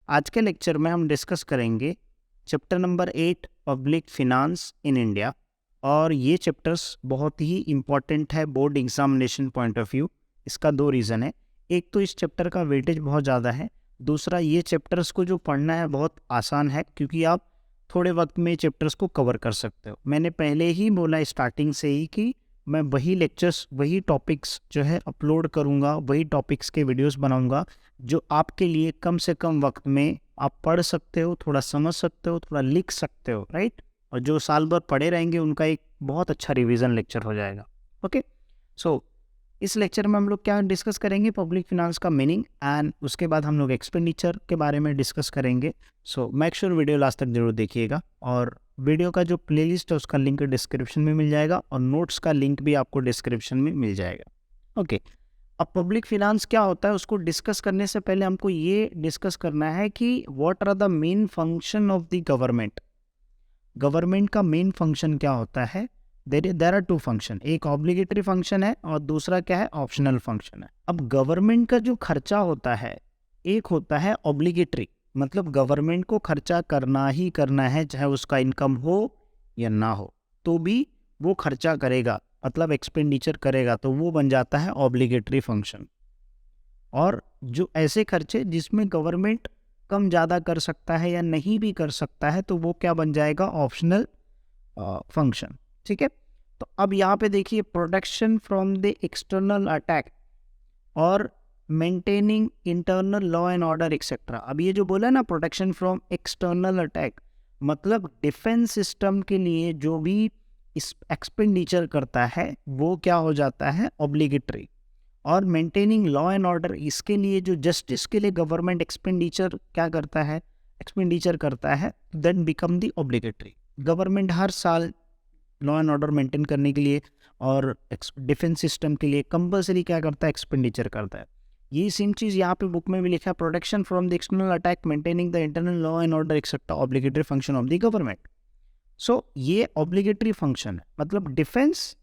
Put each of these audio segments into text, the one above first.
आज के लेक्चर में हम डिस्कस करेंगे chapter number 8 public finance in India. और ये चैप्टर्स बहुत ही इम्पॉर्टेंट है board examination point of view. इसका दो रीज़न है। एक तो इस चैप्टर का वेटेज बहुत ज़्यादा है, दूसरा ये चैप्टर्स को जो पढ़ना है बहुत आसान है क्योंकि आप थोड़े वक्त में चैप्टर्स को कवर कर सकते हो। मैंने पहले ही बोला स्टार्टिंग से ही कि मैं वही लेक्चर्स वही टॉपिक्स जो है अपलोड करूँगा, वही टॉपिक्स के वीडियोस बनाऊँगा जो आपके लिए कम से कम वक्त में आप पढ़ सकते हो, थोड़ा समझ सकते हो, थोड़ा लिख सकते हो, राइट। और जो साल भर पढ़े रहेंगे उनका एक बहुत अच्छा रिवीजन लेक्चर हो जाएगा। ओके, सो इस लेक्चर में हम लोग क्या डिस्कस करेंगे, पब्लिक फिनांस का मीनिंग, एंड उसके बाद हम लोग एक्सपेंडिचर के बारे में डिस्कस करेंगे। So make sure video last तक जरूर देखिएगा। और वीडियो का जो प्लेलिस्ट है उसका लिंक डिस्क्रिप्शन में मिल जाएगा और नोट्स का लिंक भी आपको डिस्क्रिप्शन में मिल जाएगा। ओके, अब पब्लिक फिनांस क्या होता है उसको डिस्कस करने से पहले हमको ये डिस्कस करना है कि what are the main function of the government. Government का मेन फंक्शन क्या होता है? देयर आर टू फंक्शन, एक ऑब्लिगेटरी फंक्शन है और दूसरा क्या है, ऑप्शनल फंक्शन है। अब गवर्नमेंट का जो खर्चा होता है, एक होता है ऑब्लिगेटरी, मतलब गवर्नमेंट को खर्चा करना ही करना है, चाहे उसका इनकम हो या ना हो तो भी वो खर्चा करेगा, मतलब एक्सपेंडिचर करेगा, तो वो बन जाता है ऑब्लिगेटरी फंक्शन। और जो ऐसे खर्चे जिसमें गवर्नमेंट कम ज़्यादा कर सकता है या नहीं भी कर सकता है तो वो क्या बन जाएगा, ऑप्शनल फंक्शन। ठीक है, तो अब यहाँ पे देखिए, protection from the external attack और maintaining internal law and order etcetera. अब ये जो बोला ना प्रोटेक्शन फ्रॉम एक्सटर्नल अटैक, मतलब डिफेंस सिस्टम के लिए जो भी इस एक्सपेंडिचर करता है वो क्या हो जाता है, ऑब्लिगेटरी। और मेंटेनिंग लॉ एंड ऑर्डर, इसके लिए जो जस्टिस के लिए गवर्नमेंट एक्सपेंडिचर क्या करता है, एक्सपेंडिचर करता है, then become the obligatory. Government हर साल लॉ एंड ऑर्डर मेंटेन करने के लिए और डिफेंस सिस्टम के लिए कंपलसरी क्या करता है, एक्सपेंडिचर करता है। ये सेम चीज़ यहाँ पे बुक में भी लिखा है, protection from the external attack, maintaining the internal law and order etcetera, obligatory function of the government. So ये ऑब्लिगेटरी फंक्शन है, मतलब defence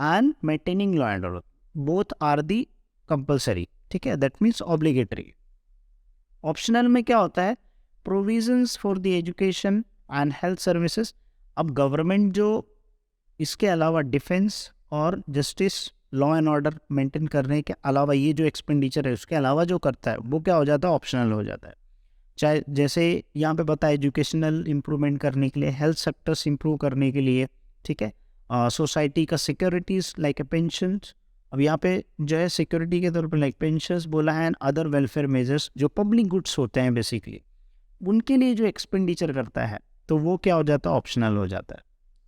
and maintaining law and order both are the compulsory. ठीक है, that means obligatory. Optional में क्या होता है, provisions for the education and health services. अब गवर्नमेंट जो इसके अलावा डिफेंस और justice law and order maintain करने के अलावा ये जो एक्सपेंडिचर है उसके अलावा जो करता है वो क्या हो जाता है, ऑप्शनल हो जाता है। चाहे जैसे यहाँ पे बताया, एजुकेशनल इम्प्रूवमेंट करने के लिए, हेल्थ सेक्टर्स इम्प्रूव करने के लिए, ठीक है, सोसाइटी का सिक्योरिटीज लाइक ए पेंशन। अब यहाँ पे जो है सिक्योरिटी के तौर पर लाइक पेंशंस बोला है, एंड अदर वेलफेयर मेजर्स, जो पब्लिक गुड्स होते हैं बेसिकली, उनके लिए जो एक्सपेंडिचर करता है तो वो क्या हो जाता है, ऑप्शनल हो जाता है।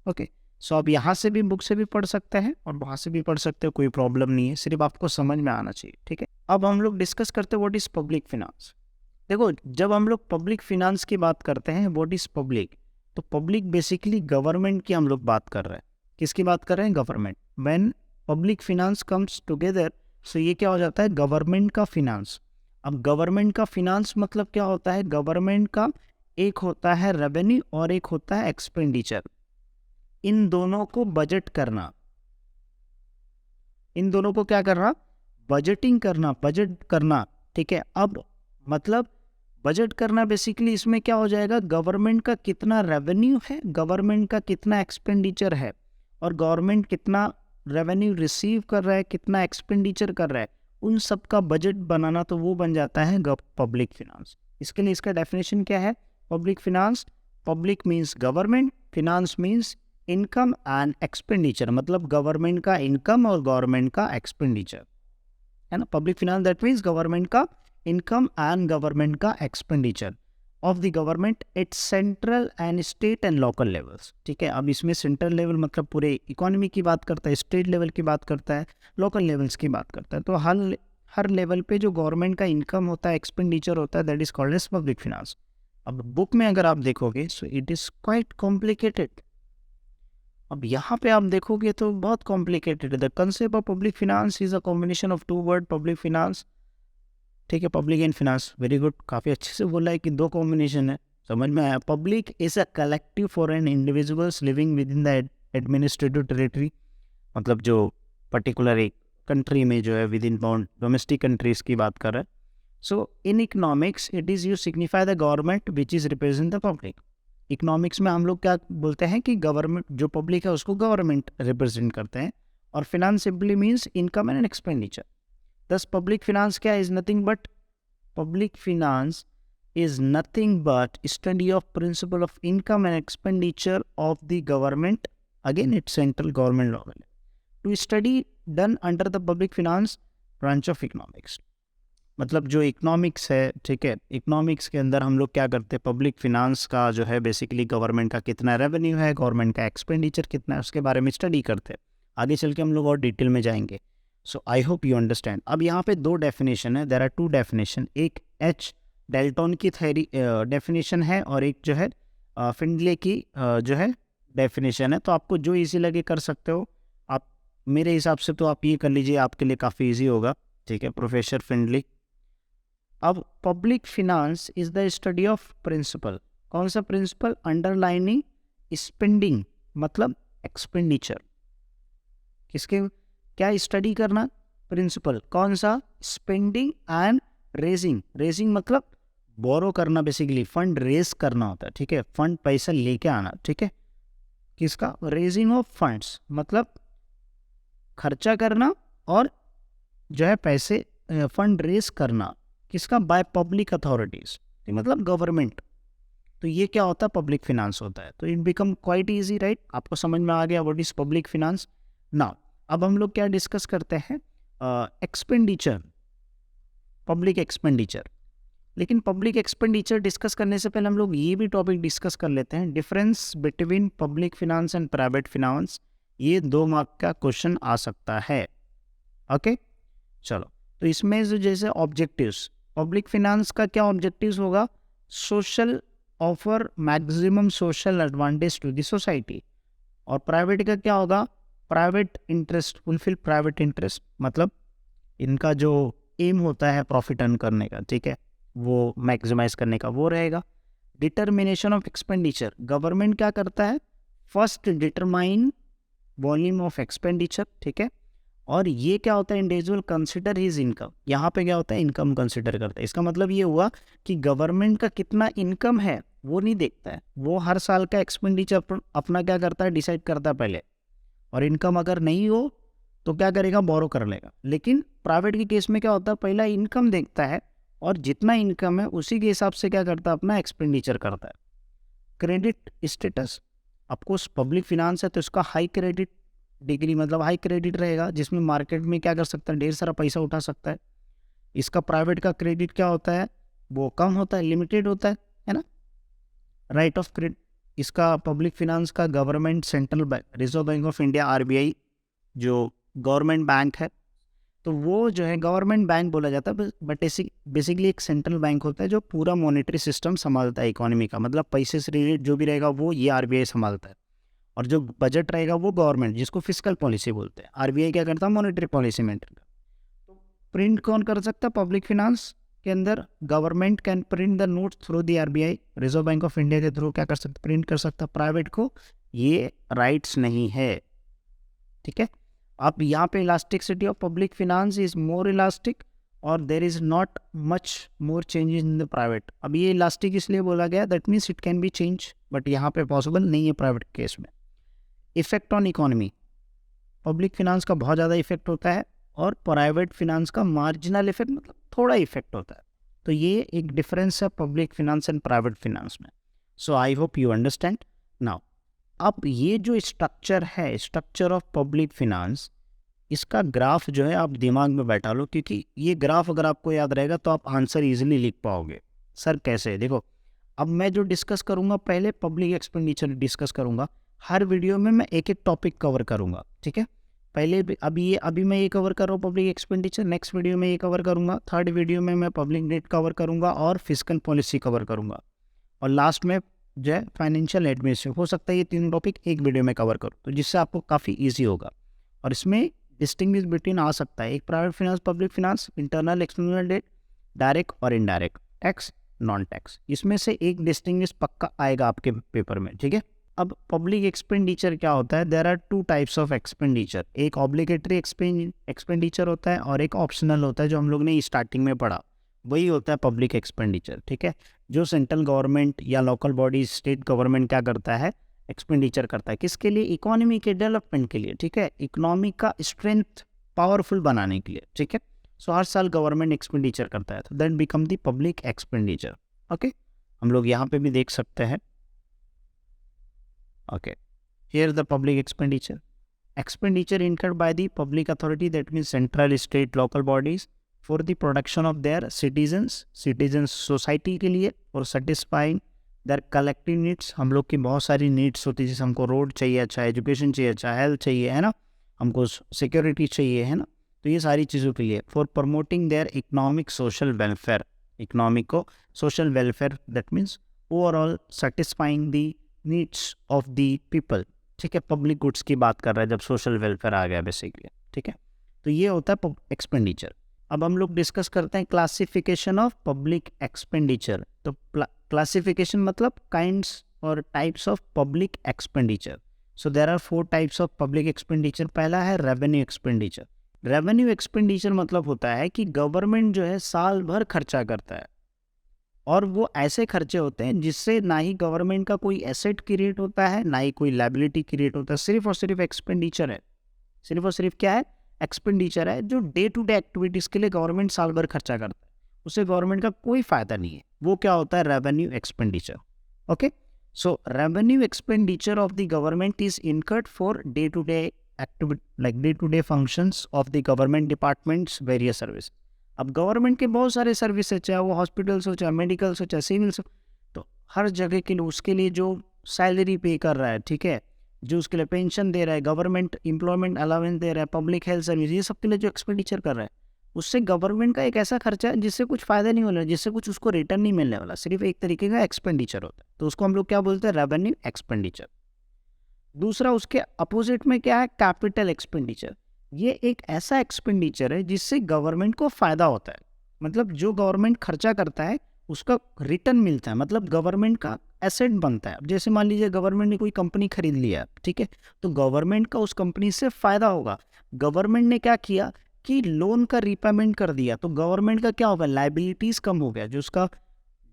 ओके, सो आप यहाँ से भी बुक से भी पढ़ सकते हैं और वहाँ से भी पढ़ सकते हो, कोई प्रॉब्लम नहीं है, सिर्फ आपको समझ में आना चाहिए। ठीक है, अब हम लोग डिस्कस करते हैं व्हाट इज पब्लिक फिनांस। देखो, जब हम लोग पब्लिक फिनांस की बात करते हैं, व्हाट इज पब्लिक, तो पब्लिक बेसिकली गवर्नमेंट की हम लोग बात कर रहे हैं। किसकी बात कर रहे हैं, government. When public finance comes together, so ये क्या हो जाता है, गवर्नमेंट का फिनांस। अब गवर्नमेंट का फिनांस मतलब क्या होता है, गवर्नमेंट का एक होता है रेवेन्यू और एक होता है एक्सपेंडिचर। इन दोनों को बजट करना, इन दोनों को क्या करना, बजटिंग करना, बजट करना। ठीक है, अब मतलब बजट करना बेसिकली इसमें क्या हो जाएगा, गवर्नमेंट का कितना रेवेन्यू है, गवर्नमेंट का कितना एक्सपेंडिचर है, और गवर्नमेंट कितना रेवेन्यू रिसीव कर रहा है, कितना एक्सपेंडिचर कर रहा है, उन सब का बजट बनाना, तो वो बन जाता है पब्लिक फिनांस। इसके लिए इसका डेफिनेशन क्या है, public finance, public means government, finance means income and expenditure, मतलब गवर्नमेंट का इनकम और गवर्नमेंट का एक्सपेंडिचर, है ना। Public finance that means government का इनकम एंड गवर्नमेंट का expenditure of the government at central and state and local levels. ठीक है, अब इसमें सेंट्रल लेवल मतलब पूरे इकोनॉमी की बात करता है, स्टेट लेवल की बात करता है, लोकल लेवल्स की बात करता है। तो हर लेवल पे जो गवर्नमेंट का इनकम होता है, एक्सपेंडिचर होता है, that is called as public finance. अब बुक में अगर आप देखोगे so it is quite complicated. अब यहाँ पे आप देखोगे तो बहुत कॉम्प्लिकेटेड है। The concept of public finance is a combination of two word, public finance, ठीक है, public and finance, very good, काफ़ी अच्छे से बोला है कि दो कॉम्बिनेशन है, समझ में आया। Public is a collective for an individuals living with in the administrative territory, मतलब जो पर्टिकुलर एक कंट्री में जो है with in bound, domestic countries की बात कर रहे हैं, so in economics it is you signify the government which is represent the public. Economics में हम लोग क्या बोलते हैं कि गवर्नमेंट, जो पब्लिक है उसको गवर्नमेंट रिप्रेजेंट करते हैं। और finance simply means income and expenditure. दस पब्लिक फिनांस क्या is nothing but, public finance is nothing but study of principle of income and expenditure of the government. Again, it's central government law. To study done under the public finance branch of economics. मतलब जो economics है, ठीक है, economics के अंदर हम लोग क्या करते हैं, पब्लिक फिनांस का जो है बेसिकली गवर्नमेंट का कितना रेवेन्यू है, गवर्नमेंट का एक्सपेंडिचर कितना है, उसके बारे में स्टडी करते हैं। आगे चल के हम लोग और डिटेल में जाएंगे। सो आई होप यू अंडरस्टैंड। अब यहाँ पे दो डेफिनेशन है, देयर आर टू डेफिनेशन। एक एच डेल्टन की थ्योरी डेफिनेशन है और एक जो है फिंडले की जो है डेफिनेशन है। तो आपको जो इजी लगे कर सकते हो आप, मेरे हिसाब से तो आप ये कर लीजिए, आपके लिए काफ़ी इजी होगा, ठीक है, प्रोफेसर फिंडली। अब public finance is the study of principle. कौन सा प्रिंसिपल? अंडरलाइनिंग स्पेंडिंग, मतलब एक्सपेंडिचर। किसके क्या स्टडी करना? प्रिंसिपल। कौन सा? Spending and raising. रेजिंग मतलब बोरो करना, बेसिकली फंड रेज करना होता है, ठीक है, फंड पैसा लेके आना, ठीक है। किसका? रेजिंग ऑफ फंड्स, मतलब खर्चा करना और जो है पैसे फंड रेज करना। किसका? बाय पब्लिक अथॉरिटीज, मतलब गवर्नमेंट। तो ये क्या होता है? पब्लिक फिनांस होता है। तो it become quite easy, right? आपको समझ में आ गया what is public finance. Now अब हम लोग क्या डिस्कस करते हैं? Expenditure, public expenditure. लेकिन पब्लिक एक्सपेंडिचर डिस्कस करने से पहले हम लोग ये भी टॉपिक डिस्कस कर लेते हैं, difference between public finance and private finance. ये 2 मार्क का क्वेश्चन आ सकता है। ओके, चलो। तो इसमें जो जैसे ऑब्जेक्टिव्स, पब्लिक फिनांस का क्या ऑब्जेक्टिव्स होगा? Social, offer maximum social advantage to the society. और प्राइवेट का क्या होगा? Private interest, fulfil private interest, मतलब इनका जो एम होता है प्रॉफिट अर्न करने का, ठीक है, वो मैक्सिमाइज करने का, वो रहेगा। डिटर्मिनेशन ऑफ एक्सपेंडिचर, गवर्नमेंट क्या करता है? First determine volume of expenditure, ठीक है। और ये क्या होता है? Individual consider his income. यहाँ पे क्या होता है? इनकम कंसिडर करता है। इसका मतलब ये हुआ कि गवर्नमेंट का कितना इनकम है वो नहीं देखता है, वो हर साल का एक्सपेंडिचर अपना क्या करता है? डिसाइड करता है पहले। और इनकम अगर नहीं हो तो क्या करेगा? बोरो कर लेगा। लेकिन प्राइवेट के केस में क्या होता है? पहला इनकम देखता है और जितना इनकम है उसी के हिसाब से क्या करता है? अपना एक्सपेंडिचर करता है। क्रेडिट स्टेटस, आपको पब्लिक फिनांस है तो इसका हाई क्रेडिट डिग्री, मतलब हाई क्रेडिट रहेगा, जिसमें मार्केट में क्या कर सकता है? ढेर सारा पैसा उठा सकता है। इसका प्राइवेट का क्रेडिट क्या होता है? वो कम होता है, लिमिटेड होता है ना। Right of credit. इसका पब्लिक फिनांस का government, central bank, reserve bank of India, RBI जो गवर्नमेंट बैंक है, तो वो जो है गवर्नमेंट बैंक बोला जाता है, बट बेसिकली एक सेंट्रल बैंक होता है जो पूरा मॉनेटरी सिस्टम संभालता है इकोनॉमी का, मतलब पैसे से रिलेटेड जो भी रहेगा वो ये RBI संभालता है। और जो बजट रहेगा वो गवर्नमेंट, जिसको फिस्कल पॉलिसी बोलते हैं। RBI क्या करता है? मॉनेटरी पॉलिसी मेंटेन करता है। तो प्रिंट कौन कर सकता है पब्लिक फिनांस के अंदर? Government can print the notes through the RBI, reserve bank of India के थ्रू क्या कर सकता? प्रिंट कर सकता। प्राइवेट को ये राइट्स नहीं है, ठीक है। अब यहाँ पे elasticity of public finance is more elastic और there is not much more changes in the private. अब ये इलास्टिक इसलिए बोला गया, that means it can be change, but यहाँ पे पॉसिबल नहीं है प्राइवेट केस में। Effect on economy, public finance का बहुत ज़्यादा इफेक्ट होता है और प्राइवेट फिनांस का मार्जिनल इफेक्ट, मतलब थोड़ा इफेक्ट होता है। तो ये एक डिफरेंस है public finance and private finance में। So I hope you understand now. अब ये जो स्ट्रक्चर है, स्ट्रक्चर ऑफ पब्लिक फिनांस, इसका ग्राफ जो है आप दिमाग में बैठा लो, क्योंकि ये ग्राफ अगर आपको याद रहेगा तो आप आंसर इजीली लिख पाओगे। सर कैसे? देखो, अब मैं जो डिस्कस करूँगा, पहले पब्लिक एक्सपेंडिचर डिस्कस करूँगा। हर वीडियो में मैं एक एक टॉपिक कवर करूँगा, ठीक है। पहले अभी मैं ये कवर कर रहा हूँ पब्लिक एक्सपेंडिचर, नेक्स्ट वीडियो में ये कवर करूँगा, थर्ड वीडियो में मैं पब्लिक डेट कवर करूँगा और फिस्कल पॉलिसी कवर करूँगा, और लास्ट में जो है फाइनेंशियल एडमिनिस्ट्रेशन। हो सकता है ये तीनों टॉपिक एक वीडियो में कवर करूँ, तो जिससे आपको काफ़ी ईजी होगा। और इसमें डिस्टिंग्विश बिटवीन आ सकता है एक private finance, public finance, internal external debt, direct और इनडायरेक्ट, टैक्स, नॉन टैक्स, इसमें से एक डिस्टिंग्विश पक्का आएगा आपके पेपर में, ठीक है। अब पब्लिक एक्सपेंडिचर क्या होता है? There are 2 types of expenditure, एक ऑब्लिगेटरी एक्सपेंडिचर होता है और एक ऑप्शनल होता है, जो हम लोग ने स्टार्टिंग में पढ़ा, वही होता है पब्लिक एक्सपेंडिचर, ठीक है। जो सेंट्रल गवर्नमेंट या लोकल बॉडी, स्टेट गवर्नमेंट क्या करता है, एक्सपेंडिचर करता है किसके लिए, इकोनॉमी के डेवलपमेंट के लिए, ठीक है, इकोनॉमी का स्ट्रेंथ पावरफुल बनाने के लिए, ठीक है। सो हर साल गवर्नमेंट एक्सपेंडिचर करता है, तो that become the public expenditure. Okay, हम लोग यहाँ पे भी देख सकते हैं। Okay, here the public expenditure incurred by the public authority, that means central, state, local bodies, for the production of their citizens society के लिए, और satisfying their collective needs। हम लोग की बहुत सारी नीड्स होती है, जैसे हमको रोड चाहिए, अच्छा एजुकेशन चाहिए, अच्छा हेल्थ चाहिए, है ना, हमको सिक्योरिटी चाहिए, है ना, तो ये सारी चीज़ों के लिए। For promoting their economic social welfare, economic को social welfare, that means overall satisfying the needs of the people, ठीक है। पब्लिक गुड्स की बात कर रहा है जब सोशल वेलफेयर आ गया बेसिकली, ठीक है। तो ये होता है एक्सपेंडिचर। अब हम लोग डिस्कस करते हैं क्लासिफिकेशन ऑफ पब्लिक एक्सपेंडिचर। तो क्लासिफिकेशन मतलब काइंड्स और types of public expenditure. So there are 4 types of public expenditure. पहला है रेवेन्यू एक्सपेंडिचर। रेवेन्यू एक्सपेंडिचर मतलब होता है कि गवर्नमेंट जो है साल भर खर्चा करता है, और वो ऐसे खर्चे होते हैं जिससे ना ही गवर्नमेंट का कोई एसेट क्रिएट होता है, ना ही कोई लायबिलिटी क्रिएट होता है, सिर्फ और सिर्फ एक्सपेंडिचर है। सिर्फ और सिर्फ क्या है, एक्सपेंडिचर है, जो डे टू डे एक्टिविटीज़ के लिए गवर्नमेंट साल भर खर्चा करता है, उससे गवर्नमेंट का कोई फ़ायदा नहीं है। वो क्या होता है, revenue expenditure. Okay, so revenue expenditure of the government is incurred for day to day activity, like day to day functions of the government departments, various service. अब गवर्नमेंट के बहुत सारे सर्विस है, चाहे वो हॉस्पिटल्स हो, चाहे मेडिकल्स हो, चाहे सिविल्स हो, तो हर जगह के लिए उसके लिए जो सैलरी पे कर रहा है, ठीक है, जो उसके लिए पेंशन दे रहा है, गवर्नमेंट एम्प्लॉयमेंट अलाउंस दे रहा है, पब्लिक हेल्थ सर्विस, ये सब के लिए जो एक्सपेंडिचर कर रहा है, उससे गवर्नमेंट का एक ऐसा खर्चा है जिससे कुछ फ़ायदा नहीं होने वाला, जिससे कुछ उसको रिटर्न नहीं मिलने वाला, सिर्फ एक तरीके का एक्सपेंडिचर होता है। तो उसको हम लोग क्या बोलते हैं, रेवेन्यू एक्सपेंडिचर। दूसरा उसके अपोजिट में क्या है, कैपिटल एक्सपेंडिचर। ये एक ऐसा एक्सपेंडिचर है जिससे गवर्नमेंट को फ़ायदा होता है, मतलब जो गवर्नमेंट खर्चा करता है उसका रिटर्न मिलता है, मतलब गवर्नमेंट का एसेट बनता है। अब जैसे मान लीजिए गवर्नमेंट ने कोई कंपनी खरीद लिया, ठीक है, तो गवर्नमेंट का उस कंपनी से फ़ायदा होगा। गवर्नमेंट ने क्या किया कि लोन का रीपेमेंट कर दिया, तो गवर्नमेंट का क्या होगा, लाइबिलिटीज़ कम हो गया, जो उसका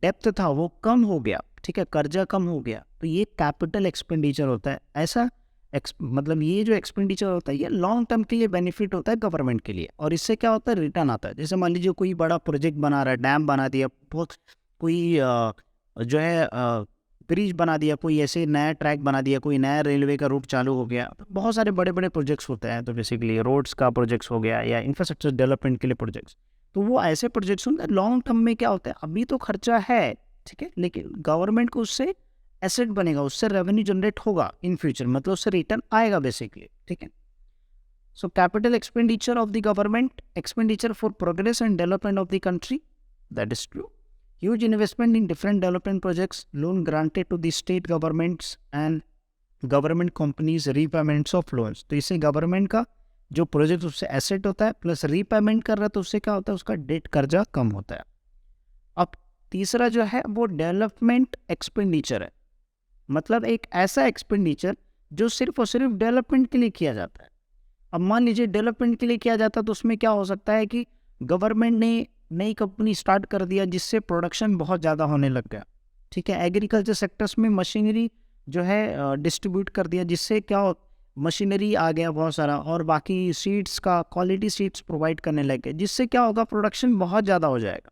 डेप्थ था वो कम हो गया, ठीक है, कर्जा कम हो गया, तो ये कैपिटल एक्सपेंडिचर होता है। ऐसा मतलब ये जो एक्सपेंडिचर होता है ये लॉन्ग टर्म के लिए बेनिफिट होता है गवर्नमेंट के लिए, और इससे क्या होता है, रिटर्न आता है। जैसे मान लीजिए कोई बड़ा प्रोजेक्ट बना रहा है, डैम बना दिया, बहुत कोई जो है ब्रिज बना दिया, कोई ऐसे नया ट्रैक बना दिया, कोई नया रेलवे का रूट चालू हो गया, बहुत सारे बड़े बड़े प्रोजेक्ट्स होते हैं। तो बेसिकली रोड्स का प्रोजेक्ट्स हो गया या इंफ्रास्ट्रक्चर डेवलपमेंट के लिए प्रोजेक्ट्स, तो वो ऐसे प्रोजेक्ट्स होंगे लॉन्ग टर्म में। क्या होता है, अभी तो खर्चा है, ठीक है, लेकिन गवर्नमेंट को उससे एसेट बनेगा, उससे रेवेन्यू जनरेट होगा इन फ्यूचर, मतलब उससे रिटर्न आएगा बेसिकली, ठीक है। So capital expenditure of the government, expenditure for progress and development of the country, that is true. Huge investment in different development projects, loan granted to the state governments and government companies, repayments of loans. तो इससे government का जो project उससे asset होता है plus repayment कर रहा है, तो उससे क्या होता है, उसका डेट कर्जा कम होता है। अब तीसरा जो है वो डेवलपमेंट एक्सपेंडिचर है, मतलब एक ऐसा एक्सपेंडिचर जो सिर्फ और सिर्फ डेवलपमेंट के लिए किया जाता है। अब मान लीजिए डेवलपमेंट के लिए किया जाता है, तो उसमें क्या हो सकता है कि गवर्नमेंट ने नई कंपनी स्टार्ट कर दिया जिससे प्रोडक्शन बहुत ज़्यादा होने लग गया, ठीक है। एग्रीकल्चर सेक्टर्स में मशीनरी जो है डिस्ट्रीब्यूट कर दिया, जिससे क्या मशीनरी आ गया बहुत सारा, और बाकी सीड्स का क्वालिटी सीड्स प्रोवाइड करने लग गए, जिससे क्या होगा, प्रोडक्शन बहुत ज़्यादा हो जाएगा,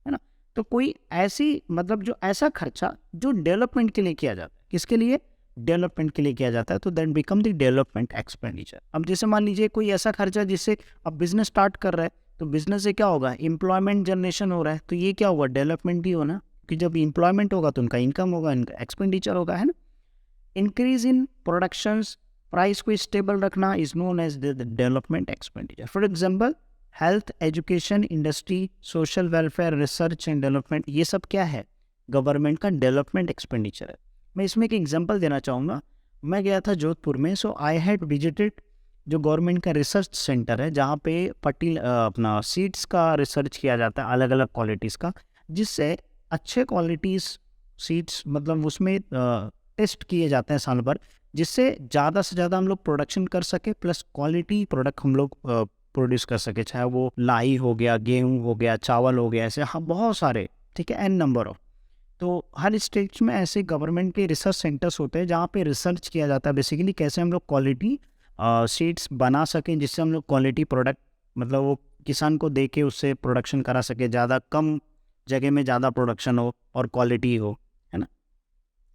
है ना। तो कोई ऐसी मतलब जो ऐसा खर्चा जो डेवलपमेंट के लिए किया जाता है, किसके लिए, डेवलपमेंट के लिए किया जाता है, तो that become the development expenditure. अब जैसे मान लीजिए कोई ऐसा खर्चा जिससे अब बिजनेस स्टार्ट कर रहा है, तो बिजनेस से क्या होगा, एम्प्लॉयमेंट जनरेशन हो रहा है, तो ये क्या होगा, डेवलपमेंट ही होना, कि जब एम्प्लॉयमेंट होगा तो उनका इनकम होगा, इनका एक्सपेंडिचर होगा, है ना। इंक्रीज इन प्रोडक्शंस, प्राइस को स्टेबल रखना is known as the development expenditure. For example health, education, industry, social welfare, research and development, ये सब क्या है, गवर्नमेंट का डेवलपमेंट एक्सपेंडिचर है। मैं इसमें एक एग्जांपल देना चाहूँगा। मैं गया था जोधपुर में, सो आई हैड विजिटेड जो गवर्नमेंट का रिसर्च सेंटर है, जहाँ पे अपना सीड्स का रिसर्च किया जाता है, अलग अलग क्वालिटीज़ का, जिससे अच्छे क्वालिटीज़ सीड्स मतलब उसमें टेस्ट किए जाते हैं साल भर, जिससे ज़्यादा से ज़्यादा हम लोग प्रोडक्शन कर सके, प्लस क्वालिटी प्रोडक्ट हम लोग प्रोड्यूस कर सके, चाहे वो लाई हो गया, गेहूँ हो गया, चावल हो गया, ऐसे हाँ बहुत सारे, ठीक है, एन नंबर ऑफ। तो हर स्टेट में ऐसे गवर्नमेंट के रिसर्च सेंटर्स होते हैं जहाँ पे रिसर्च किया जाता है बेसिकली कैसे हम लोग क्वालिटी सीड्स बना सकें, जिससे हम लोग क्वालिटी प्रोडक्ट मतलब वो किसान को दे के उससे प्रोडक्शन करा सके, ज़्यादा कम जगह में ज़्यादा प्रोडक्शन हो और क्वालिटी हो, है ना।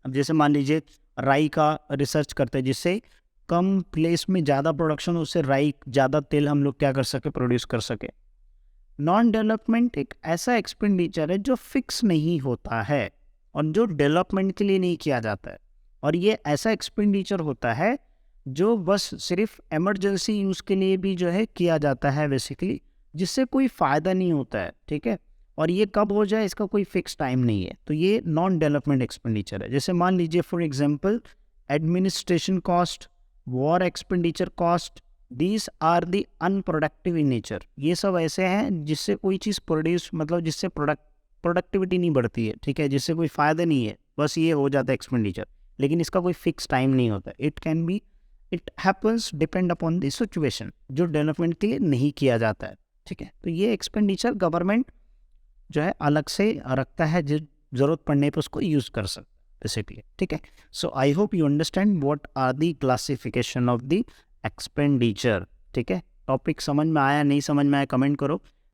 अब जैसे मान लीजिए राई का रिसर्च करते हैं, जिससे कम प्लेस में ज़्यादा प्रोडक्शन हो, उससे राई ज़्यादा तेल हम लोग क्या कर सके, प्रोड्यूस कर सके। नॉन डेवलपमेंट एक ऐसा एक्सपेंडिचर है जो फिक्स नहीं होता है और जो डेवलपमेंट के लिए नहीं किया जाता है, और ये ऐसा एक्सपेंडिचर होता है जो बस सिर्फ इमरजेंसी यूज़ के लिए भी जो है किया जाता है बेसिकली, जिससे कोई फ़ायदा नहीं होता है, ठीक है। और ये कब हो जाए इसका कोई फिक्स टाइम नहीं है, तो ये नॉन डेवलपमेंट एक्सपेंडिचर है। जैसे मान लीजिए for example administration cost, war expenditure cost, these are the unproductive in nature. ये सब ऐसे हैं जिससे कोई चीज़ प्रोड्यूस मतलब जिससे प्रोडक्टिविटी नहीं बढ़ती है, ठीक है, जिससे कोई फ़ायदा नहीं है, बस ये हो जाता है एक्सपेंडिचर, लेकिन इसका कोई फिक्स टाइम नहीं होता। It happens depend upon the situation, जो डेवलपमेंट के लिए नहीं किया जाता है, ठीक है। तो ये एक्सपेंडिचर गवर्नमेंट जो है अलग से रखता है, जिस ज़रूरत पड़ने पर उसको यूज़ कर सकता है बेसिकली, ठीक है। So I hope you understand what are the classification of the expenditure, ठीक है। टॉपिक समझ में आया, नहीं समझ में आया कमेंट करो।